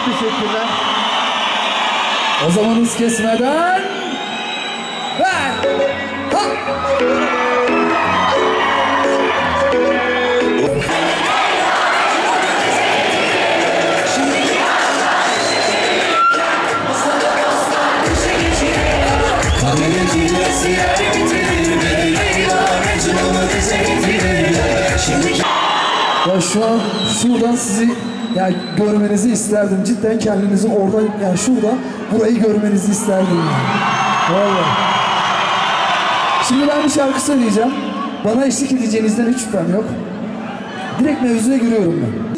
Teşekkürler. O zaman hız kesmeden ver. Ha. Ya şu an şuradan sizi yani görmenizi isterdim. Cidden kendinizi orada yani şurada burayı görmenizi isterdim. Vallahi. Şimdi ben bir şarkı söyleyeceğim. Bana eşlik edeceğinizden hiç şüphem yok. Direkt mevzuya giriyorum ben.